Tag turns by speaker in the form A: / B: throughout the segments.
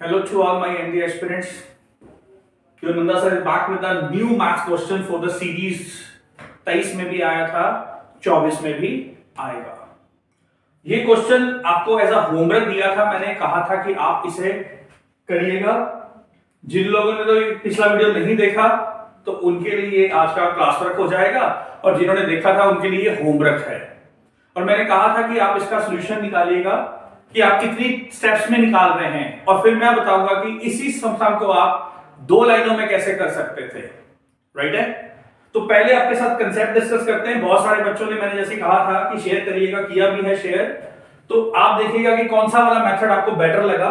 A: Hello to all my ND aspirants. Your Nanda sir is back with a new maths question for the series 23 में भी आया था, 24 में भी आएगा। ये क्वेश्चन आपको एज अ होमवर्क दिया था, मैंने कहा था कि आप इसे करिएगा। जिन लोगों ने तो पिछला वीडियो नहीं देखा तो उनके लिए आज का क्लास वर्क हो जाएगा, और जिन्होंने देखा था उनके लिए होमवर्क है। और मैंने कहा था कि आप इसका सोल्यूशन निकालिएगा कि आप कितनी स्टेप्स में निकाल रहे हैं, और फिर मैं बताऊंगा कि इसी सम को आप 2 लाइनों में कैसे कर सकते थे। राइट है? तो पहले आपके साथ कंसेप्ट डिस्कस करते हैं। बहुत सारे बच्चों ने, मैंने जैसे कहा था कि शेयर करिएगा, किया भी है शेयर, तो आप देखिएगा कि कौन सा वाला मेथड आपको बेटर लगा।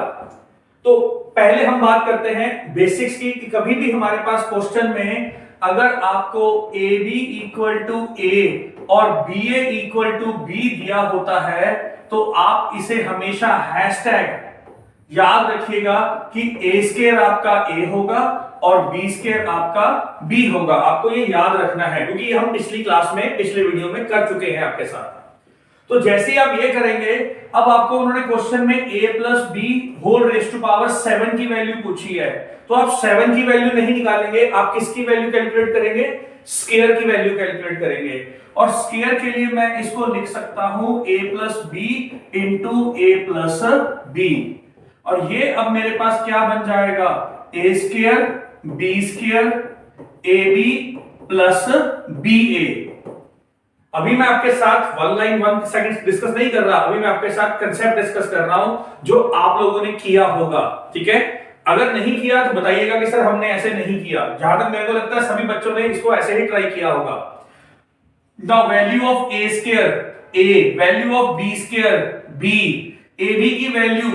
A: तो पहले हम बात करते हैं बेसिक्स की, कि कभी भी हमारे पास क्वेश्चन में अगर आपको A B equal to A और B A equal to B दिया होता है तो आप इसे हमेशा हैशटैग याद रखिएगा कि ए स्क्वायर आपका ए होगा और बी स्क्वायर आपका बी होगा। आपको ये याद रखना है, क्योंकि हम पिछली क्लास में, पिछले वीडियो में कर चुके हैं आपके साथ। तो जैसे ही आप ये करेंगे, अब आपको उन्होंने क्वेश्चन में a plus B whole raise to power 7 की वैल्यू पूछी है, तो आप 7 की वैल्यू नहीं निकालेंगे, आप किसकी वैल्यू कैलकुलेट करेंगे? स्क्वायर की वैल्यू कैलकुलेट करेंगे। और स्क्वायर के लिए मैं इसको लिख सकता हूं a plus B into A plus B, और ये अब मेरे पास क्या बन जाएगा? a square B square A B plus B A. अभी मैं आपके साथ 1 लाइन 1 सेकंड डिस्कस नहीं कर रहा, अभी मैं आपके साथ कंसेप्ट डिस्कस कर रहा हूं जो आप लोगों ने किया होगा। ठीक है? अगर नहीं किया तो बताइएगा कि सर हमने ऐसे नहीं किया। जहां तक मेरे को लगता है सभी बच्चों ने इसको ऐसे ही ट्राई किया होगा। The value of A square A, value of B square B, A B की वैल्यू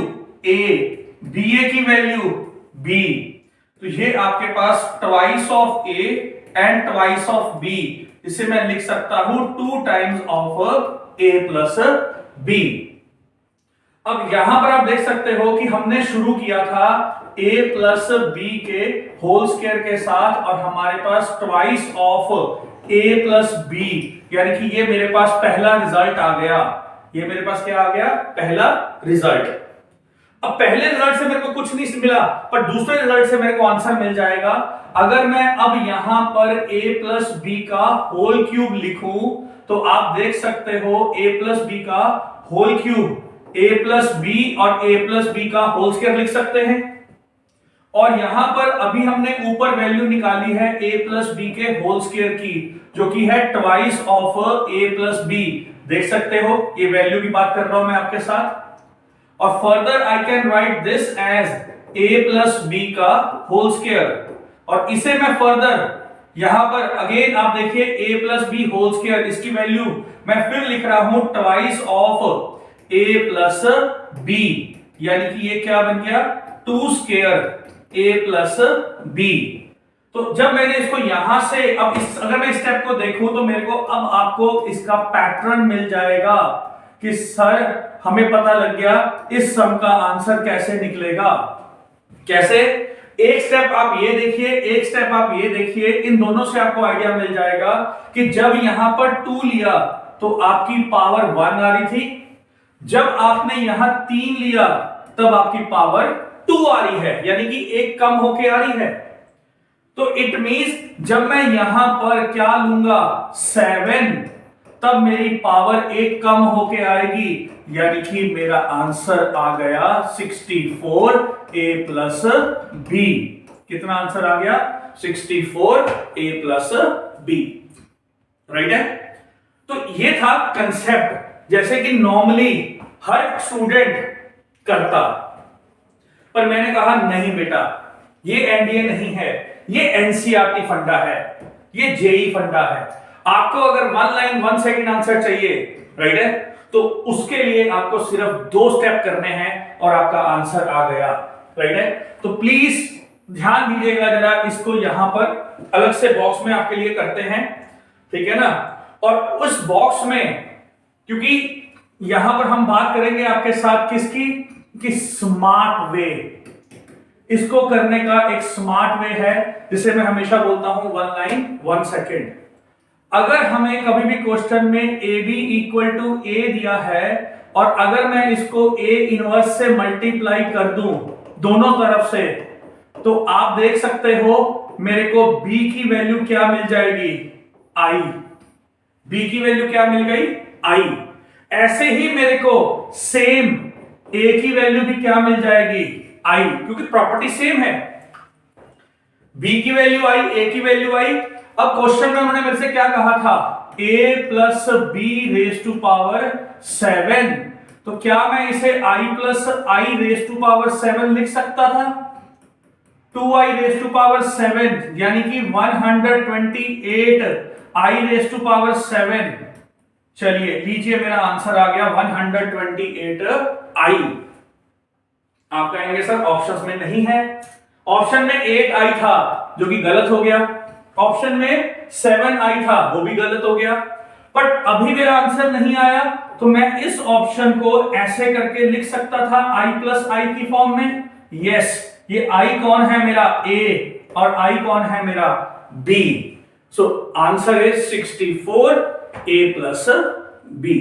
A: ए, बी ए की वैल्यू बी। तो ये आपके पास twice of A and twice of B, इसे मैं लिख सकता हूं 2 times of A plus B. अब यहां पर आप देख सकते हो कि हमने शुरू किया था a प्लस बी के होल स्क्वायर के साथ, और हमारे पास twice of a plus B, यानी कि ये मेरे पास पहला रिजल्ट आ गया। ये मेरे पास क्या आ गया? पहला रिजल्ट। अब पहले रिजल्ट से मेरे को कुछ नहीं मिला, पर दूसरे रिजल्ट से मेरे को आंसर मिल जाएगा। अगर मैं अब यहां पर a प्लस बी का होल क्यूब लिखूं तो आप देख सकते हो a प्लस बी का whole cube a plus B और a प्लस बी का होल स्क्वायर लिख सकते हैं। और यहां पर अभी हमने ऊपर वैल्यू निकाली है a प्लस बी के होल स्क्वायर की, जो कि है twice of a plus b. देख सकते हो, ये वैल्यू की बात कर रहा हूं मैं आपके साथ। और further I can write this as a plus B का होल स्क्वायर, और इसे मैं फर्दर यहां पर अगेन आप देखिए a plus B whole square, इसकी वैल्यू मैं फिर लिख रहा हूं twice of a plus B, यानी कि ये क्या बन गया? 2 स्क्वायर a प्लस बी। तो जब मैंने इसको यहां से, अब अगर मैं स्टेप को देखूं तो मेरे को अब आपको इसका पैटर्न मिल जाएगा कि सर हमें पता लग गया इस सम का आंसर कैसे निकलेगा। कैसे? एक स्टेप आप ये देखिए, एक स्टेप आप ये देखिए, इन दोनों से आपको आइडिया मिल जाएगा कि जब यहां पर 2 लिया तो आपकी पावर 1 आ रही थी, जब आपने यहां 3 लिया तब आपकी पावर 2 आ रही है, यानी कि एक कम होके आ रही है। तो इट मींस जब मैं यहां पर क्या लूंगा? 7, तब मेरी पावर एक कम होके आएगी, यानी कि मेरा आंसर आ गया 64 a प्लस बी। कितना आंसर आ गया? 64 a प्लस बी। राइट है? तो ये था कंसेप्ट, जैसे कि नॉर्मली हर स्टूडेंट करता, पर मैंने कहा नहीं बेटा, ये एनडीए नहीं है, ये एनसीईआरटी फंडा है, ये जेई फंडा है। आपको अगर 1 लाइन 1 सेकंड आंसर चाहिए, राइट है, तो उसके लिए आपको सिर्फ 2 स्टेप करने हैं और आपका आंसर आ गया। राइट है? तो प्लीज ध्यान दीजिएगा जरा, इसको यहां पर अलग से बॉक्स में आपके लिए करते हैं। ठीक है ना? और उस बॉक्स में, क्योंकि यहां पर हम बात करेंगे आपके साथ किसकी? कि स्मार्ट वे, इसको करने का एक स्मार्ट वे है, जिसे मैं हमेशा बोलता हूं 1 लाइन 1 सेकेंड। अगर हमें कभी भी क्वेश्चन में ए बी इक्वल टू ए दिया है, और अगर मैं इसको ए इनवर्स से मल्टीप्लाई कर दूं, दोनों तरफ से, तो आप देख सकते हो मेरे को b की वैल्यू क्या मिल जाएगी, i। b की वैल्यू क्या मिल गई, i। ऐसे ही मेरे को सेम a की वैल्यू भी क्या मिल जाएगी, i, क्योंकि प्रॉपर्टी सेम है। b की वैल्यू i, a की वैल्यू i। अब क्वेश्चन में उन्होंने मेरे से क्या कहा था, a plus b raise to power 7, तो क्या मैं इसे i plus i raise to power 7 लिख सकता था, 2i रेज टू पावर 7, यानी कि 128 i रेज टू पावर 7। चलिए लीजिए मेरा आंसर आ गया 128 i। आप कहेंगे सर ऑप्शंस में नहीं है, ऑप्शन में 8 i था जो कि गलत हो गया, ऑप्शन में 7 i था वो भी गलत हो गया, बट अभी मेरा आंसर नहीं आया, तो मैं इस ऑप्शन को ऐसे करके लिख सकता था i प्लस आई की फॉर्म में। यस, ये i कौन है मेरा, a, और i कौन है मेरा, b। So answer is 64 a plus b।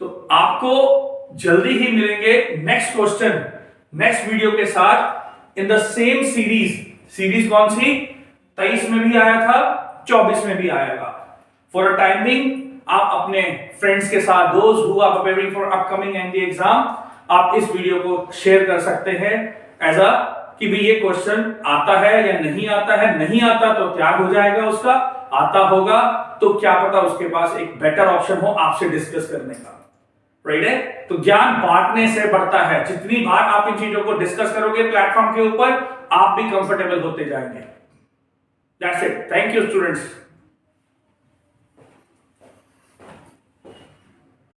A: तो आपको जल्दी ही मिलेंगे नेक्स्ट क्वेश्चन नेक्स्ट वीडियो के साथ इन द सेम सीरीज कौन सी, 23 में भी आया था, 24 में भी आएगा। फॉर अ टाइमिंग आप अपने फ्रेंड्स के साथ, those who are preparing for upcoming NDA exam, आप इस वीडियो को शेयर कर सकते हैं एज अ कि भी ये क्वेश्चन आता है या नहीं आता है, नहीं आता तो त्याग हो जाएगा उसका, आता होगा तो क्या पता उसके पास एक बेटर ऑप्शन हो आपसे डिस्कस करने का, राइट है। तो ज्ञान बांटने से बढ़ता है, जितनी बार आप इन चीजों को डिस्कस करोगे प्लेटफॉर्म के ऊपर, आप भी कंफर्टेबल होते जाएंगे। That's it, thank you students.